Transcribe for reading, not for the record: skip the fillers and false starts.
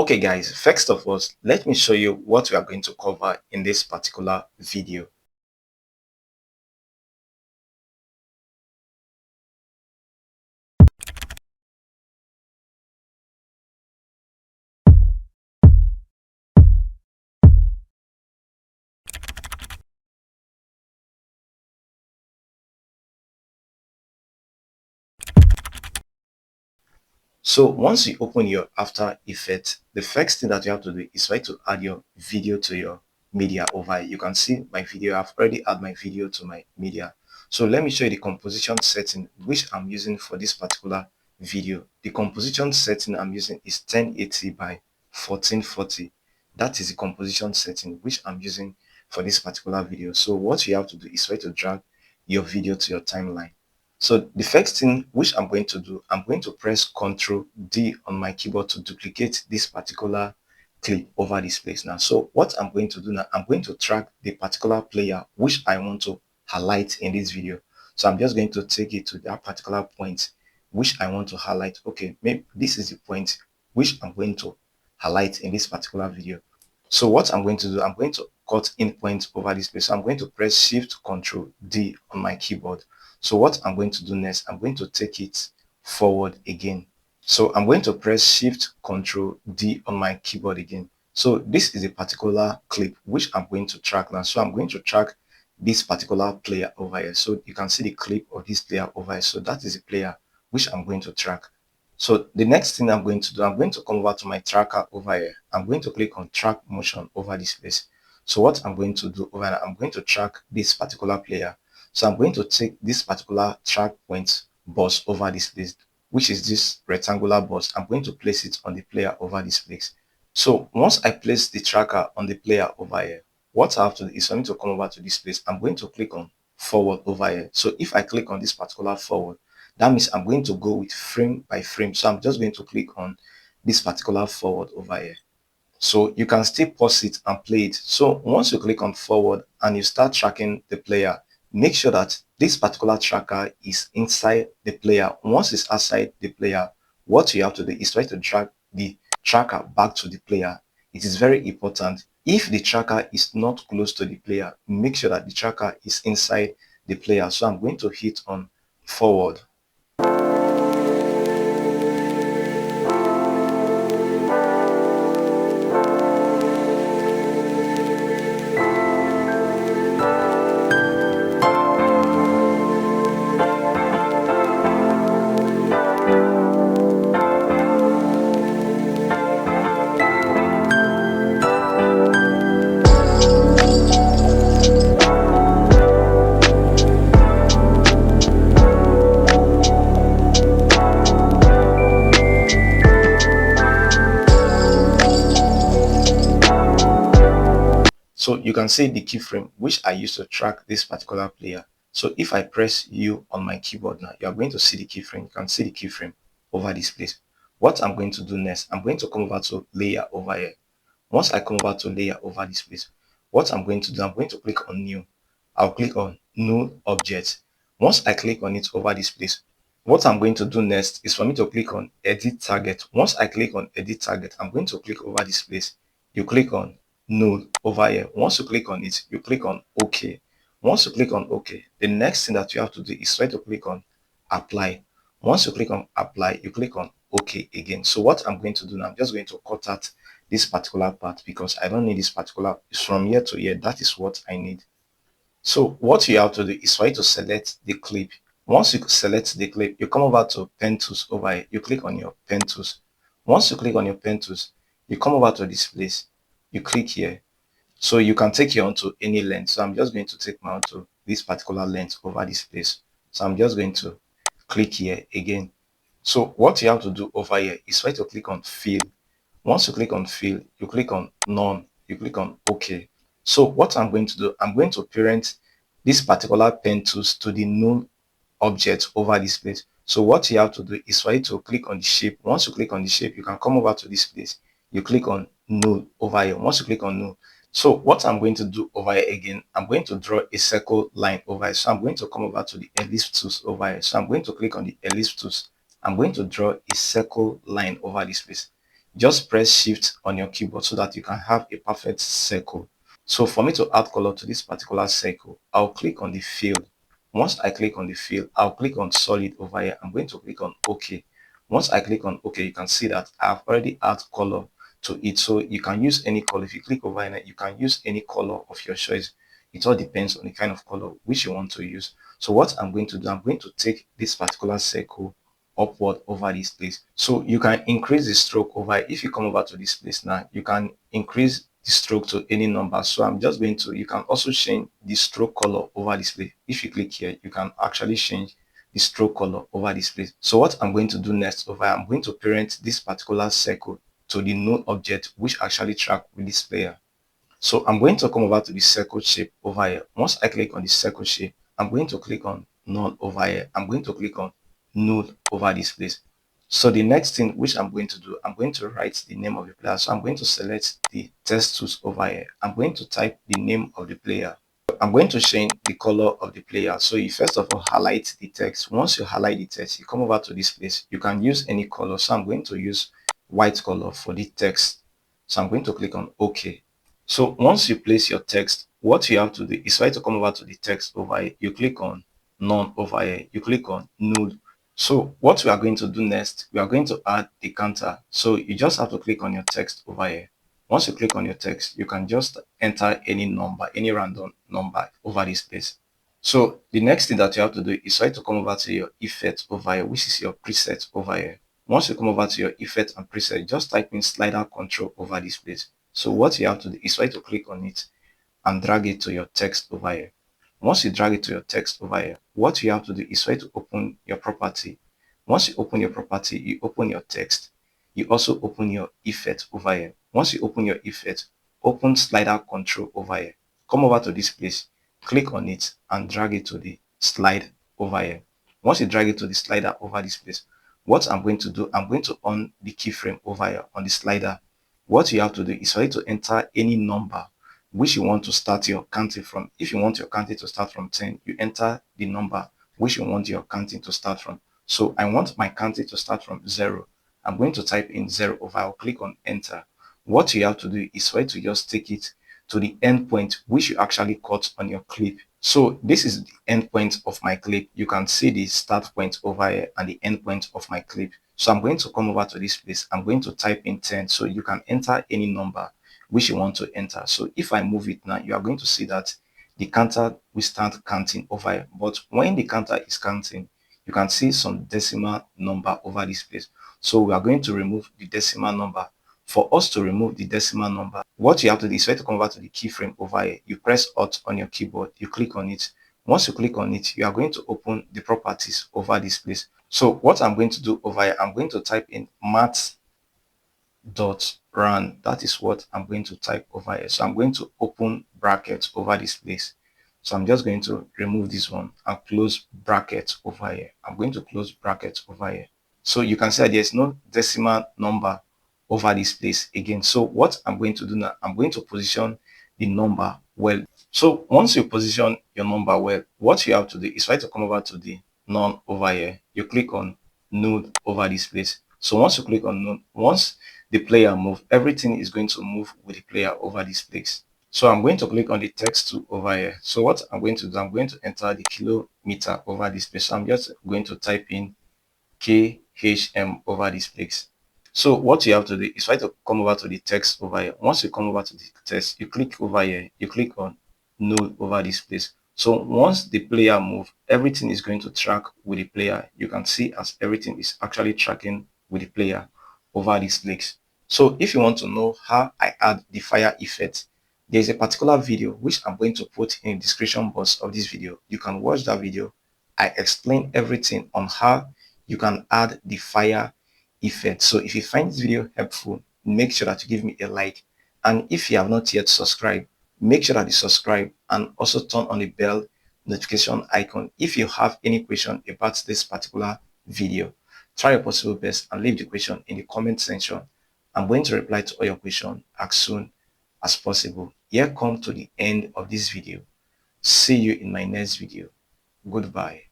Okay guys, first of all, let me show you what we are going to cover in this particular video. So once you open your After Effects, the first thing that you have to do is try to add your video to your media over here. You can see my video. I've already added my video to my media. So let me show you the composition setting which I'm using for this particular video. The composition setting I'm using is 1080 by 1440. That is the composition setting which I'm using for this particular video. So what you have to do is try to drag your video to your timeline. So the first thing which I'm going to do, I'm going to press Ctrl D on my keyboard to duplicate this particular clip over this place now. So what I'm going to do now, I'm going to track the particular player which I want to highlight in this video. So I'm just going to take it to that particular point which I want to highlight. Okay, maybe this is the point which I'm going to highlight in this particular video. So what I'm going to do, I'm going to cut in point over this place. So I'm going to press Shift Ctrl D on my keyboard. So what I'm going to do next, I'm going to take it forward again. So I'm going to press Shift Ctrl D on my keyboard again. So this is a particular clip which I'm going to track now. So I'm going to track this particular player over here. So you can see the clip of this player over here. So that is the player which I'm going to track. So the next thing I'm going to do, I'm going to come over to my tracker over here. I'm going to click on track motion over this place. So what I'm going to do over here, I'm going to track this particular player. So I'm going to take this particular track point box over this place, which is this rectangular box. I'm going to place it on the player over this place. So once I place the tracker on the player over here, what I have to do is for me to come over to this place. I'm going to click on forward over here. So if I click on this particular forward, that means I'm going to go with frame by frame. So I'm just going to click on this particular forward over here. So you can still pause it and play it. So once you click on forward and you start tracking the player, make sure that this particular tracker is inside the player. Once it's outside the player, what you have to do is try to drag the tracker back to the player. It is very important. If the tracker is not close to the player, make sure that the tracker is inside the player. So I'm going to hit on forward. So you can see the keyframe which I used to track this particular player. So if I press U on my keyboard now, you are going to see the keyframe. You can see the keyframe over this place. What I'm going to do next, I'm going to come over to layer over here. Once I come over to layer over this place, what I'm going to do, I'm going to click on new. I'll click on new object. Once I click on it over this place, what I'm going to do next is for me to click on edit target. Once I click on edit target, I'm going to click over this place. You click on null over here. Once you click on it, you click on OK. Once you click on OK, the next thing that you have to do is try to click on apply. Once you click on apply, you click on OK again. So what I'm going to do now, I'm just going to cut out this particular part because I don't need this particular. It's from here to here. That is what I need. So what you have to do is try to select the clip. Once you select the clip, you come over to pen tools over here. You click on your pen tools. Once you click on your pen tools, you come over to this place. You click here. So you can take it onto any length. So I'm just going to take my own to this particular length over this place. So I'm just going to click here again. So what you have to do over here is try to click on fill. Once you click on fill, you click on none, you click on OK. So what I'm going to do, I'm going to parent this particular pen tools to the null object over this place. So what you have to do is for you to click on the shape. Once you click on the shape, you can come over to this place. You click on null over here. Once you click on null, so what I'm going to do over here again, I'm going to draw a circle line over here. So I'm going to come over to the ellipse tools over here. So I'm going to click on the ellipse tools. I'm going to draw a circle line over this place. Just press shift on your keyboard so that you can have a perfect circle. So for me to add color to this particular circle, I'll click on the field. Once I click on the field, I'll click on solid over here. I'm going to click on OK. Once I click on OK, you can see that I've already added color to it. So you can use any color. If you click over here, you can use any color of your choice. It all depends on the kind of color which you want to use. So what I'm going to do, I'm going to take this particular circle upward over this place. So you can increase the stroke over. If you come over to this place now, you can increase the stroke to any number. So I'm just going to, you can also change the stroke color over this place. If you click here, you can actually change the stroke color over this place. So what I'm going to do next over, I'm going to parent this particular circle to the node object which actually track with this player. So I'm going to come over to the circle shape over here. Once I click on the circle shape, I'm going to click on null over here. I'm going to click on null over this place. So the next thing which I'm going to do, I'm going to write the name of the player. So I'm going to select the text tools over here. I'm going to type the name of the player. I'm going to change the color of the player. So you first of all highlight the text. Once you highlight the text, you come over to this place. You can use any color. So I'm going to use white color for the text. So I'm going to click on OK. So once you place your text, what you have to do is try to come over to the text over here. You click on none over here. You click on null. So what we are going to do next, we are going to add the counter. So you just have to click on your text over here. Once you click on your text, you can just enter any number, any random number over this place. So the next thing that you have to do is try to come over to your effect over here, which is your preset over here. Once you come over to your effect and preset, just type in slider control over this place. So what you have to do is try to click on it and drag it to your text over here. Once you drag it to your text over here, what you have to do is try to open your property. Once you open your property, you open your text. You also open your effect over here. Once you open your effect, open slider control over here. Come over to this place, click on it and drag it to the slide over here. Once you drag it to the slider over this place, what I'm going to do, I'm going to on the keyframe over here on the slider. What you have to do is for you to enter any number which you want to start your counting from. If you want your counting to start from 10, you enter the number which you want your counting to start from. So I want my counting to start from 0. I'm going to type in 0 over. I'll click on enter. What you have to do is for you to just take it to the end point which you actually cut on your clip. So this is the end point of my clip. You can see the start point over here and the end point of my clip. So I'm going to come over to this place. I'm going to type in 10. So you can enter any number which you want to enter. So if I move it now, you are going to see that the counter will start counting over here. But when the counter is counting, you can see some decimal number over this place. So we are going to remove the decimal number. For us to remove the decimal number, what you have to do is try to convert to the keyframe over here. You press Alt on your keyboard, you click on it. Once you click on it, you are going to open the properties over this place. So what I'm going to do over here, I'm going to type in math.run. That is what I'm going to type over here. So I'm going to open brackets over this place. So I'm just going to remove this one and close brackets over here. I'm going to close brackets over here. So you can see that there's no decimal number over this place again. So what I'm going to do now, I'm going to position the number well. So once you position your number well, what you have to do is try to come over to the none over here. You click on node over this place. So once you click on node, once the player move, everything is going to move with the player over this place. So I'm going to click on the text tool over here. So what I'm going to do, I'm going to enter the kilometer over this place. So I'm just going to type in KHM over this place. So what you have to do is try to come over to the text over here. Once you come over to the text, you click over here, you click on null over this place. So once the player move, everything is going to track with the player. You can see as everything is actually tracking with the player over this place. So if you want to know how I add the fire effect, there is a particular video which I'm going to put in the description box of this video. You can watch that video. I explain everything on how you can add the fire effect. So if you find this video helpful, make sure that you give me a like. And if you have not yet subscribed, make sure that you subscribe and also turn on the bell notification icon. If you have any question about this particular video, try your possible best and leave the question in the comment section. I'm going to reply to all your questions as soon as possible. Here come to the end of this video. See you in my next video. Goodbye.